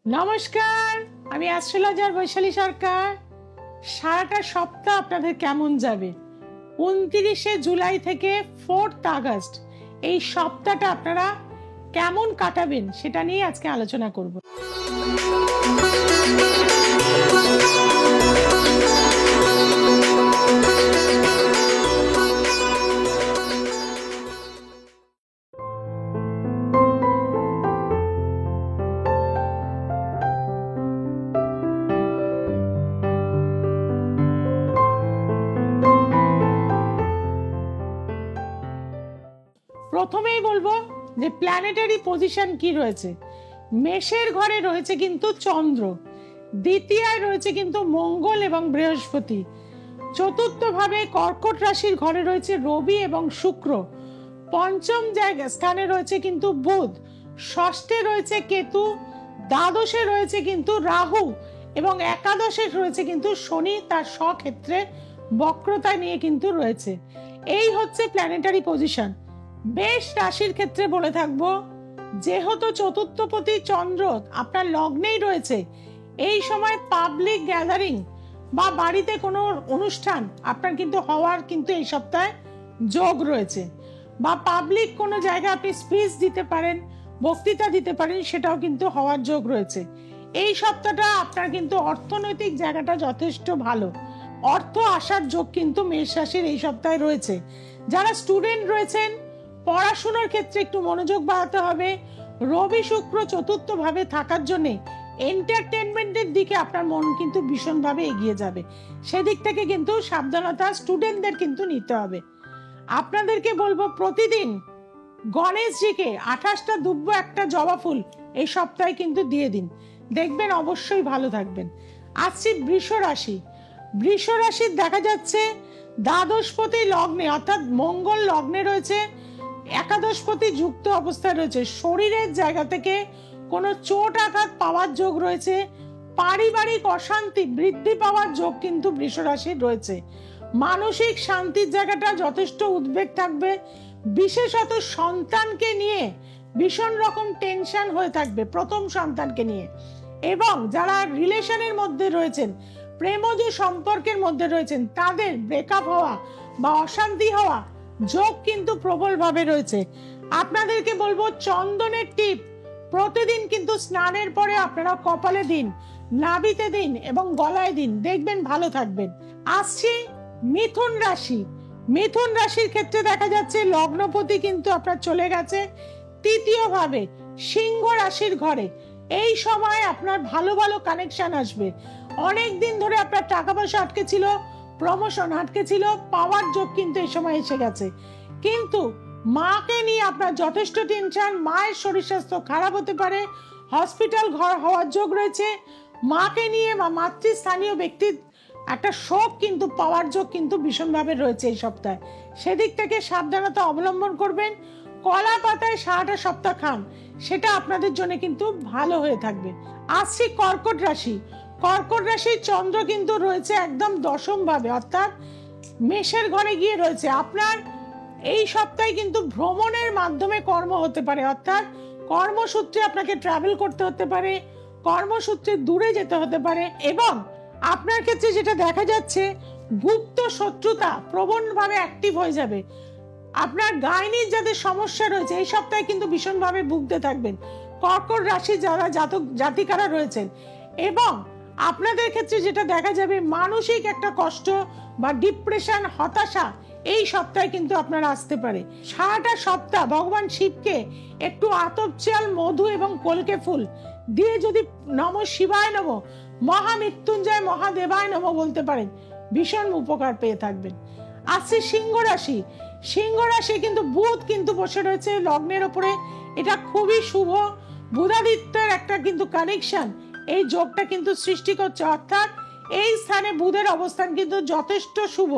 নমস্কার, আমি অ্যাস্ট্রোলজার বৈশালী সরকার। সারাটা সপ্তাহ আপনাদের কেমন যাবে? 29শে জুলাই থেকে 4th আগস্ট এই সপ্তাহটা আপনারা কেমন কাটাবেন সেটা নিয়ে আজকে আলোচনা করব। প্রথমেই বলবো যে প্ল্যানেটারি পজিশন কি রয়েছে। মেষের ঘরে রয়েছে কিন্তু চন্দ্র, দ্বিতীয়ায় রয়েছে কিন্তু মঙ্গল এবং বৃহস্পতি, চতুর্থ ভাবে কর্কট রাশির ঘরে রয়েছে রবি এবং শুক্র, পঞ্চম স্থানে রয়েছে কিন্তু বুধ, ষষ্ঠে রয়েছে কেতু, দ্বাদশে রয়েছে কিন্তু রাহু এবং একাদশে রয়েছে কিন্তু শনি তার স্বক্ষেত্রে বক্রতা নিয়ে কিন্তু রয়েছে। এই হচ্ছে প্ল্যানেটারি পজিশন। মেষ রাশির ক্ষেত্রে বলে থাকবো, যেহেতু চতুর্থপতি চন্দ্র আপনার লগ্নেই রয়েছে, এই সময় পাবলিক গ্যাদারিং বা বাড়িতে কোনো অনুষ্ঠান আপনার কিন্তু হওয়ার কিন্তু এই সপ্তাহে যোগ রয়েছে, বা পাবলিক কোনো জায়গায় আপনি স্পিচ দিতে পারেন, বক্তৃতা দিতে পারেন, সেটাও কিন্তু হওয়ার যোগ রয়েছে। এই সপ্তাহটা আপনার কিন্তু অর্থনৈতিক জায়গাটা যথেষ্ট ভালো, অর্থ আসার যোগ কিন্তু মেষ রাশির এই সপ্তাহে রয়েছে। যারা স্টুডেন্ট রয়েছেন, পড়াশোনার ক্ষেত্রে একটু মনোযোগ বাড়াতে হবে। রবি শুক্র চতুর্থ ভাবে থাকার জন্য এন্টারটেনমেন্টের দিকে আপনার মন কিন্তু ভীষণভাবে এগিয়ে যাবে, সেদিক থেকে কিন্তু সাবধানতা স্টুডেন্টদের কিন্তু নিতে হবে। আপনাদেরকে বলবো, প্রতিদিন গণেশজিকে 28টা দুব্ব একটা জবা ফুল এই সপ্তাহে কিন্তু দিয়ে দিন, দেখবেন অবশ্যই ভালো থাকবেন। আসছি বৃষ রাশি। বৃষ রাশির দেখা যাচ্ছে দ্বাদশপতি লগ্নে অর্থাৎ মঙ্গল লগ্নে রয়েছে, একাদশপতি যুক্ত অবস্থায় রয়েছে। শরীরের জায়গা থেকে কোনো চোট আঘাত পাওয়ার যোগ রয়েছে, পারিবারিক অশান্তি বৃদ্ধি পাওয়ার যোগ কিন্তু বৃষ রাশির রয়েছে। মানসিক শান্তির জায়গাটা যথেষ্ট উদ্বেগ থাকবে, বিশেষত সন্তানকে নিয়ে ভীষণ রকম টেনশন হয়ে থাকবে, প্রথম সন্তানকে নিয়ে। এবং যারা রিলেশনের মধ্যে রয়েছেন, প্রেমজ সম্পর্কের মধ্যে রয়েছেন, তাদের ব্রেকআপ হওয়া বা অশান্তি হওয়া যোগ কিন্তু প্রবলভাবে রয়েছে। আপনাদেরকে বলবো, চন্দনের টিপ প্রতিদিন কিন্তু স্নানের পরে আপনারা কপালে দিন, নাভিতে দিন এবং গলায় দিন, দেখবেন ভালো থাকবেন। আসছি মিথুন রাশি। মিথুন রাশির ক্ষেত্রে দেখা যাচ্ছে লগ্নপতি কিন্তু আপনার চলে গেছে তৃতীয় ভাবে সিংহ রাশির ঘরে। এই সময় আপনার ভালো ভালো কানেকশন আসবে। অনেক দিন ধরে আপনার টাকা পয়সা আটকে ছিল, প্রমোশন আটকে ছিল, পাওয়ার যোগ কিন্তু এই সময় এসে গেছে। কিন্তু মাকে নিয়ে আপনার যথেষ্ট টেনশন, মায়ের শরীর স্বাস্থ্য খারাপ হতে পারে, হসপিটাল ঘর হওয়ার যোগ রয়েছে। মাকে নিয়ে বা মাতৃস্থানীয় ব্যক্তির একটা শোক কিন্তু পাওয়ার যোগ কিন্তু ভীষণভাবে রয়েছে এই সপ্তাহে, সেদিক থেকে সাবধানতা অবলম্বন করবেন। কলা পাতায় সারাটা সপ্তাহ খান, সেটা আপনাদের জন্য কিন্তু ভালো হয়ে থাকবে। আসছি কর্কট রাশি। কর্কট রাশির চন্দ্র কিন্তু রয়েছে একদম দশম ভাবে অর্থাৎ মেষের ঘরে গিয়ে রয়েছে। আপনার এই সপ্তাহে কিন্তু ভ্রমণের মাধ্যমে কর্ম হতে পারে, অর্থাৎ কর্মসূত্রে আপনাকে ট্রাভেল করতে হতে পারে, কর্মসূত্রে দূরে যেতে হতে পারে। এবং আপনার ক্ষেত্রে যেটা দেখা যাচ্ছে, গুপ্ত শত্রুতা প্রবলভাবে অ্যাক্টিভ হয়ে যাবে। আপনার গাইনির যাদের সমস্যা রয়েছে এই সপ্তাহে কিন্তু ভীষণভাবে ভুগতে থাকবেন কর্কট রাশি যারা জাতিকারা রয়েছেন। এবং আপনাদের ক্ষেত্রে যেটা দেখা যাবে, মানসিক একটা কষ্ট বা ডিপ্রেশন, হতাশা এই সপ্তাহে কিন্তু আপনার আসতে পারে। সারাটা সপ্তাহ ভগবান শিবকে একটু আতপ চাল, মধু এবং কলকে ফুল দিয়ে যদি নম শিবায় নম, মহামৃত্যুঞ্জয় মহাদেবায় নম বলতে পারেন, ভীষণ উপকার পেয়ে থাকবেন। আসছে সিংহ রাশি। সিংহ রাশি কিন্তু বুধ কিন্তু বসে রয়েছে লগ্নের ওপরে, এটা খুবই শুভ। বুধাদিত্যের একটা কিন্তু কানেকশন এই যোগটা কিন্তু সৃষ্টি করছে, অর্থাৎ এই স্থানে বুধের অবস্থান কিন্তু যথেষ্ট শুভ।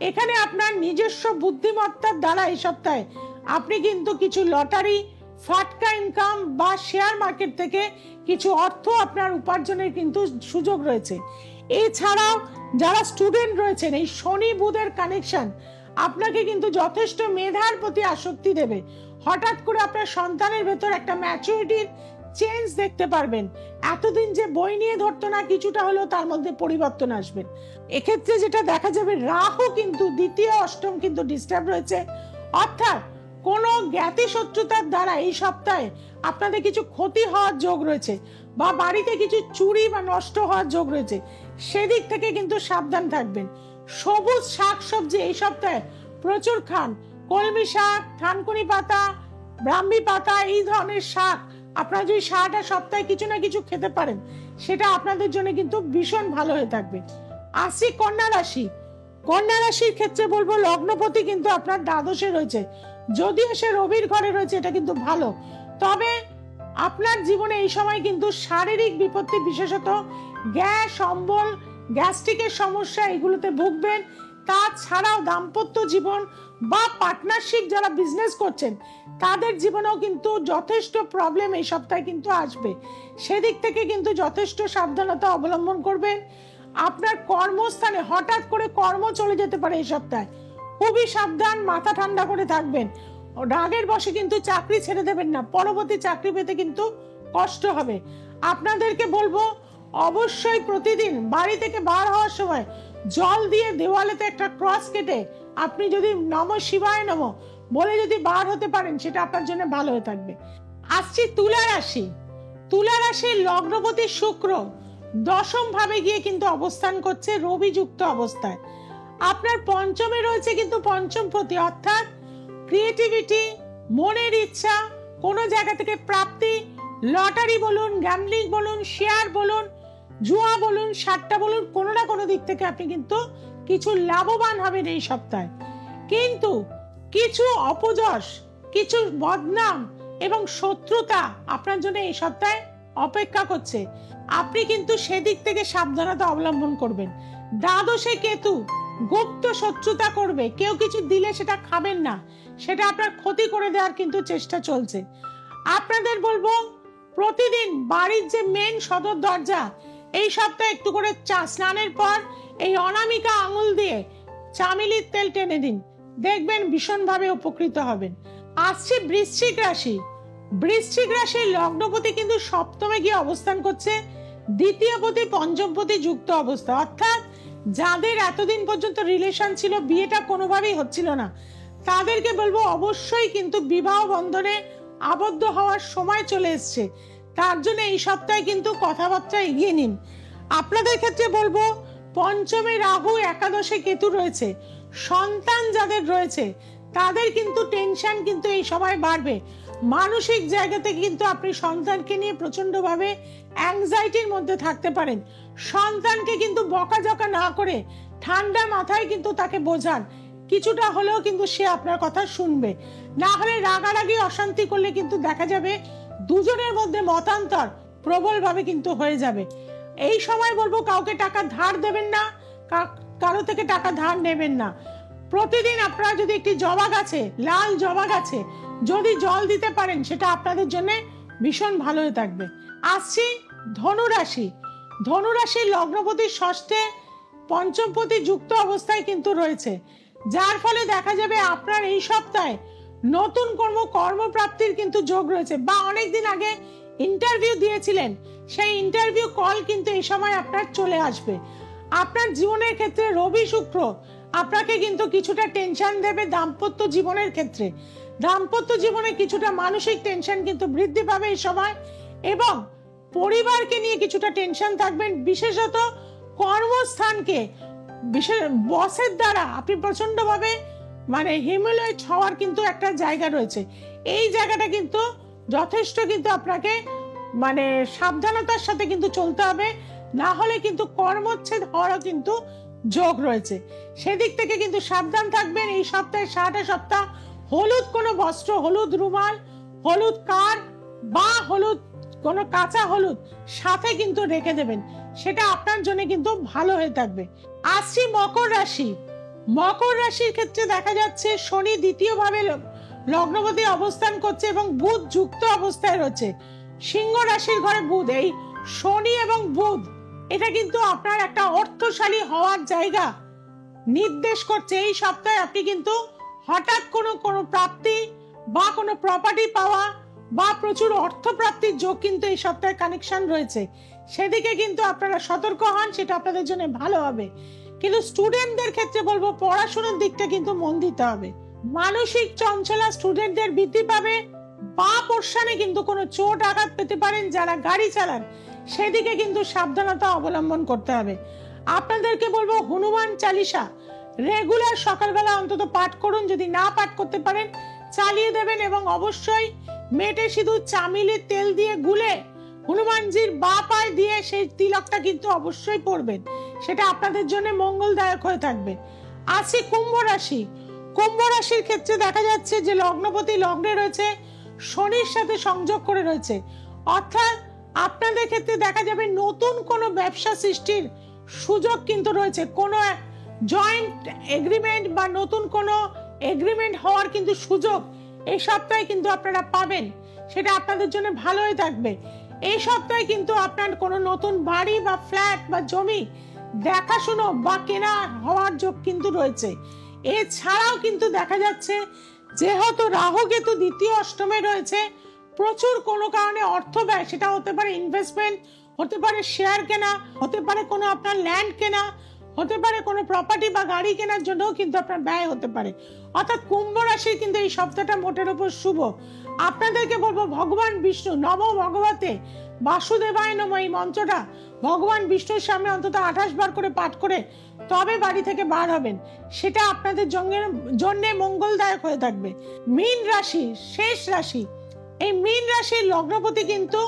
এখানে আপনার নিজস্ব বুদ্ধিমত্তার দ্বারা এই সপ্তাহে আপনি কিন্তু কিছু লটারি, ফাটকা ইনকাম বা শেয়ার মার্কেট থেকে কিছু অর্থ আপনার উপার্জনের কিন্তু সুযোগ রয়েছে। এছাড়াও যারা স্টুডেন্ট রয়েছেন, এই শনি বুধের কানেকশন আপনাকে কিন্তু যথেষ্ট মেধার প্রতি আসক্তি দেবে। হঠাৎ করে আপনার সন্তানের ভেতর একটা ম্যাচুরিটির চেঞ্জ দেখতে পারবেন। এতদিন যে বই নিয়ে ধরতো না, কিছুটা হলেও তার মধ্যে পরিবর্তন আসবে। এক্ষেত্রে যেটা দেখা যাবে, রাহু কিন্তু দ্বিতীয় অষ্টম কিন্তু ডিস্টার্ব রয়েছে, অর্থাৎ কোনো জ্ঞাতি শত্রুতার দ্বারা এই সপ্তাহে আপনাদের কিছু ক্ষতি হওয়ার যোগ রয়েছে, বা বাড়িতে কিছু চুরি বা নষ্ট হওয়ার যোগ রয়েছে, সেদিক থেকে কিন্তু সাবধান থাকবেন। সবুজ শাকসবজি এই সপ্তাহে প্রচুর খান। কলমি শাক, থানকুনি পাতা, ব্রাহ্মী পাতা, এই ধরনের শাক আপনারা যদি সারাটা সপ্তাহে কিছু না কিছু খেতে পারেন, সেটা আপনাদের জন্য কিন্তু ভীষণ ভালো হয়ে থাকবে। আসি কন্যা রাশি। কন্যা রাশির ক্ষেত্রে বলবো, লগ্নপতি কিন্তু আপনার দ্বাদশে রয়েছে, যদিও সে রবির ঘরে রয়েছে, এটা কিন্তু ভালো। তবে আপনার জীবনে এই সময় কিন্তু শারীরিক বিপত্তি, বিশেষত গ্যাস, অম্বল, গ্যাস্ট্রিকের সমস্যা, এগুলোতে ভুগবেন। তাছাড়াও দাম্পত্য জীবন বা পার্টনারশিপ যারা বিজনেস করছেন, তাদের জীবনেও কিন্তু যথেষ্ট প্রবলেম এই সপ্তাহে কিন্তু আসবে। সেদিক থেকে কিন্তু যথেষ্ট সাবধানতা অবলম্বন করবেন। আপনার কর্মস্থানে হঠাৎ করে কর্ম চলে যেতে পারে এই সপ্তাহে, খুবই সাবধান, মাথা ঠান্ডা করে থাকবেন। রাগের বশে কিন্তু চাকরি ছেড়ে দেবেন না, পরবর্তী চাকরি পেতে কিন্তু কষ্ট হবে। আপনাদেরকে বলবো, অবশ্যই প্রতিদিন বাড়ি থেকে বার হওয়ার সময় জল দিয়ে দেওয়ালেতে একটা ক্রস কেটে আপনি যদি নমঃ শিবায় নমঃ বলে যদি বার হতে পারেন, সেটা আপনার জন্য ভালো হয়ে থাকবে। আসছি তুলা রাশি। তুলা রাশির লগ্নপতি শুক্র দশম ভাবে গিয়ে কিন্তু অবস্থান করছে, রবি যুক্ত অবস্থায়। আপনার পঞ্চমে রয়েছে কিন্তু পঞ্চম প্রতি, অর্থাৎ ক্রিয়েটিভিটি, মনের ইচ্ছা, কোনো জায়গা থেকে প্রাপ্তি, লটারি বলুন, গ্যাম্বলিং বলুন, শেয়ার বলুন, জুয়া বলুন, সাট্টা বলুন, কোনো না কোনো দিক থেকে আপনি কিন্তু কিছু লাভবান হবেন এই সপ্তাহে। কিন্তু কিছু অপযশ, কিছু বদনাম এবং শত্রুতা আপনার জন্য এই সপ্তাহে অপেক্ষা করছে। আপনি কিন্তু সেদিক থেকে সাবধানতা অবলম্বন করবেন। দ্বাদশে কেতু গুপ্ত শত্রুতা করবে, কেউ কিছু দিলে সেটা খাবেন না, সেটা আপনার ক্ষতি করে দেওয়ার কিন্তু চেষ্টা চলছে। আপনাদের বলবো, প্রতিদিন বাড়ির যে মেন সদর দরজা, এই সপ্তাহে একটু করে স্নানের পর এই অনামিকা আঙুল দিয়ে চামেলির তেল টেনে দিন, দেখবেন ভীষণভাবে উপকৃত হবেন। আসছে বৃশ্চিক রাশি। বৃশ্চিক রাশির লগ্নপতি কিন্তু সপ্তমে গিয়ে অবস্থান করছে, দ্বিতীয় পতি পঞ্চম পতি যুক্ত অবস্থা, অর্থাৎ যাদের এতদিন পর্যন্ত রিলেশন ছিল, বিয়েটা কোনোভাবেই হচ্ছিল না, তাদেরকে বলবো অবশ্যই কিন্তু বিবাহ বন্ধনে আবদ্ধ হওয়ার সময় চলে এসছে। তার জন্য এই সপ্তাহে কিন্তু কথাবার্তা এগিয়ে নিন। আপনাদের ক্ষেত্রে বলবো, পঞ্চমে রাহু, একাদশে কেতু রয়েছে, সন্তান যাদের রয়েছে তাদের কিন্তু টেনশন কিন্তু এই সময় বাড়বে। মানসিক জায়গা থেকে কিন্তু আপনি সন্তানকে নিয়ে প্রচন্ডভাবে অ্যাংজাইটির মধ্যে থাকতে পারেন। সন্তানকে কিন্তু বকাঝকা না করে ঠান্ডা মাথায় কিন্তু তাকে বোঝান, কিছুটা হলেও কিন্তু সে আপনার কথা শুনবে। না হলে রাগারাগি অশান্তি করলে কিন্তু দেখা যাবে দুজনের মধ্যে মতান্তর প্রবলভাবে কিন্তু হয়ে যাবে। এই সময় বলবো, কাউকে টাকা ধার দেবেন না, কারো থেকে টাকা ধার নেবেন না। প্রতিদিন আপনারা যদি একটি জবা গাছে, লাল জবা গাছে যদি জল দিতে পারেন, সেটা আপনাদের জন্য ভীষণ ভালো হয়ে থাকবে। আসছি ধনুরাশি। ধনুরাশির লগ্নপতির ষষ্ঠে পঞ্চমপতি যুক্ত অবস্থায় কিন্তু রয়েছে, যার ফলে দেখা যাবে আপনার এই সপ্তাহে নতুন কর্মপ্রাপ্তির কিন্তু যোগ রয়েছে, বা অনেকদিন আগে ইন্টারভিউ দিয়েছিলেন, সেই ইন্টারভিউ কল কিন্তু এই সময় আপনার চলে আসবে। আপনার জীবনের ক্ষেত্রে রবি শুক্র আপনাকে কিন্তু কিছুটা টেনশন দেবে দাম্পত্য জীবনের ক্ষেত্রে। দাম্পত্য জীবনে কিছুটা মানসিক টেনশন কিন্তু বৃদ্ধি পাবে এই সময়, এবং পরিবারকে নিয়ে কিছুটা টেনশন থাকবেন। বিশেষত কর্মস্থানকে বসের দ্বারা আপনি প্রচন্ডভাবে হিউমিলেট হওয়ার কিন্তু একটা জায়গা রয়েছে। এই জায়গাটা কিন্তু যথেষ্ট কিন্তু আপনাকে সাবধানতার সাথে কিন্তু চলতে হবে, না হলে কিন্তু কর্মচ্ছেদ হওয়ারও কিন্তু যোগ রয়েছে। সেদিক থেকে কিন্তু সাবধান থাকবেন। এই সপ্তাহে সারাটা সপ্তাহ হলুদ কোনো বস্ত্র, হলুদ রুমাল, হলুদ কার বা হলুদ কোনো কাঁচা হলুদ সাথে কিন্তু রেখে দেবেন, সেটা আপনার জন্য কিন্তু ভালো হয়ে থাকবে। আসছি মকর রাশি। মকর রাশির ক্ষেত্রে দেখা যাচ্ছে শনি দ্বিতীয় ভাবে লগ্নপতি অবস্থান করছে এবং বুধ যুক্ত অবস্থায় রয়েছে। সিংহ রাশির ঘরে বুধ, এই শনি এবং বুধ এটা কিন্তু আপনার একটা অর্থশালী হওয়ার জায়গা নির্দেশ করছে। এই সপ্তাহে আপনি কিন্তু হঠাৎ কোনো প্রাপ্তি বা কোনো প্রপার্টি পাওয়া, বা প্রচুর অর্থপ্রাপ্তির যোগ কিন্তু এই সপ্তাহে কানেকশন রয়েছে, সেদিকে কিন্তু আপনারা সতর্ক হন, সেটা আপনাদের জন্য ভালো হবে। কিন্তু স্টুডেন্টদের ক্ষেত্রে বলবো পড়াশোনার দিকটা কিন্তু মন দিতে হবে। মানসিক চঞ্চলা স্টুডেন্টদের বৃদ্ধি পাবে, বা পোর্শনে কিন্তু কোনো চোট আঘাত পেতে পারেন। যারা গাড়ি চালান সেদিকে কিন্তু সাবধানতা অবলম্বন করতে হবে। আপনাদেরকে বলবো হনুমান চালিসা রেগুলার সকালবেলা অন্তত পাঠ করুন, যদি না পাঠ করতে পারেন চালিয়ে দেবেন, এবং অবশ্যই মেটে সিঁদুর চামিলের তেল দিয়ে গুলে হনুমানজির বা পায়ে দিয়ে সেই তিলকটা কিন্তু অবশ্যই পরবেন, সেটা আপনাদের জন্য মঙ্গলদায়ক হয়ে থাকবে। আসি কুম্ভ রাশি। কুম্ভ রাশির ক্ষেত্রে দেখা যাচ্ছে যে লগ্নপতি লগ্নে রয়েছে, শনির সাথে সংযোগ করে রয়েছে, অর্থাৎ আপনাদের ক্ষেত্রে দেখা যাবে নতুন কোনো ব্যবসা সৃষ্টির সুযোগ কিন্তু রয়েছে। কোনো জয়েন্ট এগ্রিমেন্ট বা নতুন কোনো এগ্রিমেন্ট হওয়ার কিন্তু সুযোগ এই সপ্তাহে কিন্তু আপনারা পাবেন, সেটা আপনাদের জন্য ভালো হয়ে থাকবে। এই সপ্তাহে কিন্তু আপনার কোনো নতুন বাড়ি বা ফ্ল্যাট বা জমি দেখাশুনো বা কেনা হওয়ার যোগ কিন্তু রয়েছে। এছাড়াও কিন্তু দেখা যাচ্ছে যেহেতু রাহু কেতু দ্বিতীয় অষ্টমে রয়েছে, প্রচুর কোনো কারণে অর্থ ব্যয়, সেটা হতে পারে ইনভেস্টমেন্ট, হতে পারে শেয়ার কেনা, হতে পারে কোনো আপনার ল্যান্ড কেনা, হতে পারে কোনো প্রপার্টি বা গাড়ি কেনার জন্যও কিন্তু আপনার ব্যয় হতে পারে। অর্থাৎ কুম্ভ রাশির কিন্তু এই সপ্তাহটা মোটের উপর শুভ। আপনাদেরকে বলবো ভগবান বিষ্ণু নমো ভগবতে বাসুদেবায় নমঃ এই মন্ত্রটা ভগবান বিষ্ণুর সামনে অন্তত 28 বার করে পাঠ করে তবে বাড়ি থেকে বার হবেন, সেটা আপনাদের জন্য মঙ্গলদায়ক হয়ে থাকবে। মীন রাশি শেষ রাশি, এই মীন রাশির লগ্নপতি কিন্তু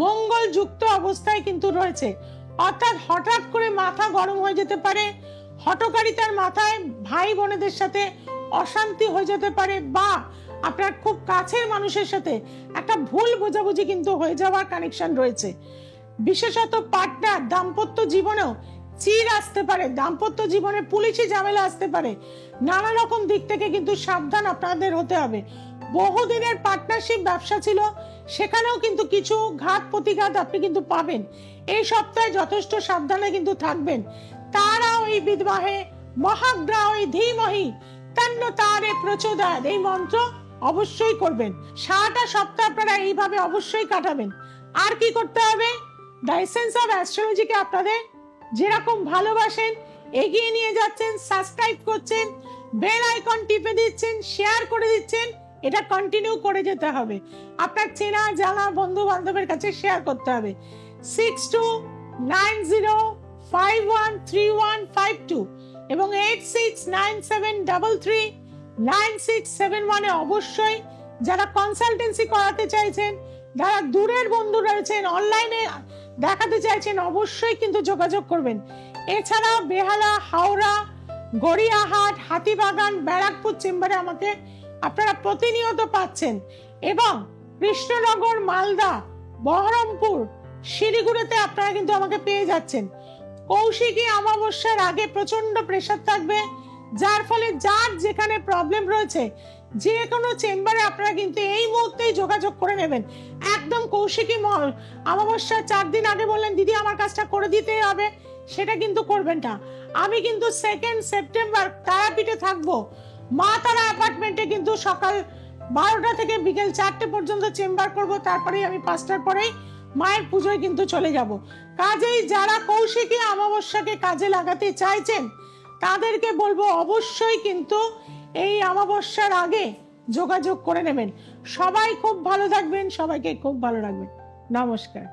মঙ্গল যুক্ত অবস্থায় কিন্তু রয়েছে, অর্থাৎ হঠাৎ করে মাথা গরম হয়ে যেতে পারে, হঠকারিতার মাথায় ভাই বোনেদের সাথে অশান্তি হয়ে যেতে পারে, বা আপনার খুব কাছের মানুষের সাথে একটা ভুল বোঝাবুঝি কিন্তু হয়ে যাওয়ার কানেকশন রয়েছে। বিশেষত পার্টনার দাম্পত্য জীবনেও চির আসতে পারে, দাম্পত্য জীবনে পুলিশি ঝামেলা আসতে পারে, নানা রকম দিক থেকে কিন্তু সাবধান আপনাদের হতে হবে। বহুদিনের পার্টনারশিপ ব্যবসা ছিল, সেখানেও কিন্তু কিছু ঘাত প্রতিঘাত আপনি কিন্তু পাবেন। এই সপ্তাহে যথেষ্ট সাবধানে কিন্তু থাকবেন। তারাও এই বিদ্বাহে মহাগ্রহে ধীমহি তন্ন তারে প্রচোদয়াৎ এই মন্ত্র অবশ্যই করবেন। সারাটা সপ্তাহ আপনারা এইভাবে অবশ্যই কাটাবেন। আর কি করতে হবে? দ্য এসেন্স অফ অ্যাস্ট্রোলজিকে আপনাদের যেরকম ভালোবাসেন, এগিয়ে নিয়ে যাচ্ছেন, সাবস্ক্রাইব করছেন, বেল আইকন টিপে দিচ্ছেন, শেয়ার করে দিচ্ছেন, এটা কন্টিনিউ করে যেতে হবে। আপনার চেনা জানা বন্ধু বান্ধবের কাছে শেয়ার করতে হবে। 6290513152 এবং 8697339671 অবশ্যই যারা কনসালটেন্সি করাতে চাইছেন, যারা দূরের বন্ধু রয়েছেন, অনলাইনে দেখাতে চাইছেন, অবশ্যই কিন্তু যোগাযোগ করবেন। এছাড়াও বেহালা, হাওড়া, গড়িয়াহাট, হাতিবাগান, ব্যারাকপুর চেম্বারে আমাকে আপনারা প্রতিনিয়ত পাচ্ছেন, এবং কৃষ্ণনগর, মালদা, বহরমপুর, শিলিগুড়িতে আপনারা কিন্তু আমাকে পেয়ে যাচ্ছেন। কৌশিকী অমাবস্যার আগে প্রচন্ড প্রেসার থাকবে, যার ফলে যার যেখানে প্রবলেম রয়েছে যে কোনো চেম্বারে আপনারা কিন্তু এই মুহূর্তেই যোগাযোগ করে নেবেন। একদম কৌশিকী অমাবস্যার 4 দিন আগে বললেন দিদি আমার কাজটা করে দিতেই হবে, সেটা কিন্তু করবেন না। আমি কিন্তু 2 সেপ্টেম্বর তারাপীঠে থাকবো, মা তারা অ্যাপার্টমেন্টে কিন্তু সকাল 12টা থেকে বিকেল 4টে পর্যন্ত চেম্বার করব, তারপরেই আমি 5টার পরেই মায়ের পুজোয় কিন্তু চলে যাব। কাজেই যারা কৌশিকী অমাবস্যাকে কাজে লাগাতে চাইছেন তাদেরকে বলবো অবশ্যই কিন্তু এই অমাবস্যার আগে যোগাযোগ করে নেবেন। সবাই খুব ভালো থাকবেন, সবাইকে খুব ভালো রাখবেন। নমস্কার।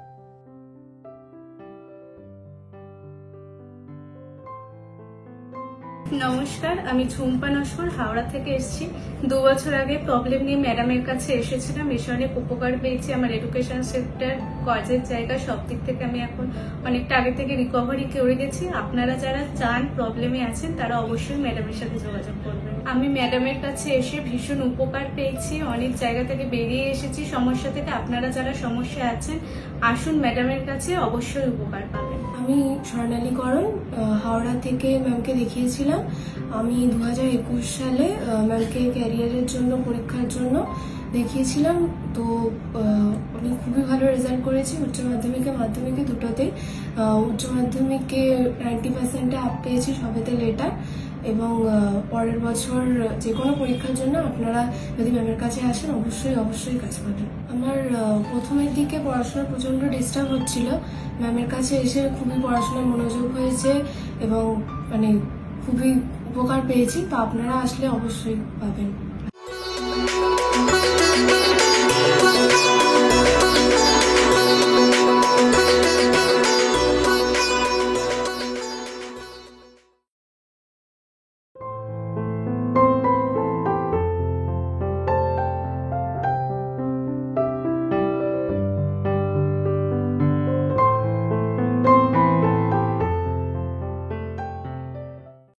নমস্কার, আমি ঝুম্পা নস্কর হাওড়া থেকে এসেছি। 2 বছর আগে প্রবলেম নিয়ে ম্যাডামের কাছে এসেছিলাম, এসে অনেক উপকার পেয়েছি। আমার এডুকেশন সেক্টর, কাজের জায়গা সব দিক থেকে আমি এখন অনেকটা আগে থেকে রিকভারি করে গেছি। আপনারা যারা চান, প্রবলেমে আছেন, তারা অবশ্যই ম্যাডামের সাথে যোগাযোগ করবেন। আমি ম্যাডামের কাছে এসে ভীষণ উপকার পেয়েছি, অনেক জায়গা থেকে বেরিয়ে এসেছি সমস্যা থেকে। আপনারা যারা সমস্যা আছেন আসুন ম্যাডামের কাছে, অবশ্যই উপকার পাবেন। আমি স্বর্ণালী করণ হাওড়া থেকে ম্যামকে দেখিয়েছিলাম। আমি 2021 সালে ম্যামকে ক্যারিয়ারের জন্য পরীক্ষার জন্য দেখিয়েছিলাম। তো উনি খুবই ভালো রেজাল্ট করেছি উচ্চ মাধ্যমিকে মাধ্যমিকে দুটোতে। উচ্চ মাধ্যমিকে 90% আপ পেয়েছি, সবেতে লেটার, এবং পরের বছর যে কোনো পরীক্ষার জন্য আপনারা যদি ম্যামের কাছে আসেন অবশ্যই কাজ পাবেন। আমার প্রথমের দিকে পড়াশোনার প্রচণ্ড ডিস্টার্ব হচ্ছিল, ম্যামের কাছে এসে খুবই পড়াশোনায় মনোযোগ হয়েছে এবং মানে খুবই উপকার পেয়েছি। তো আপনারা আসলে অবশ্যই পাবেন।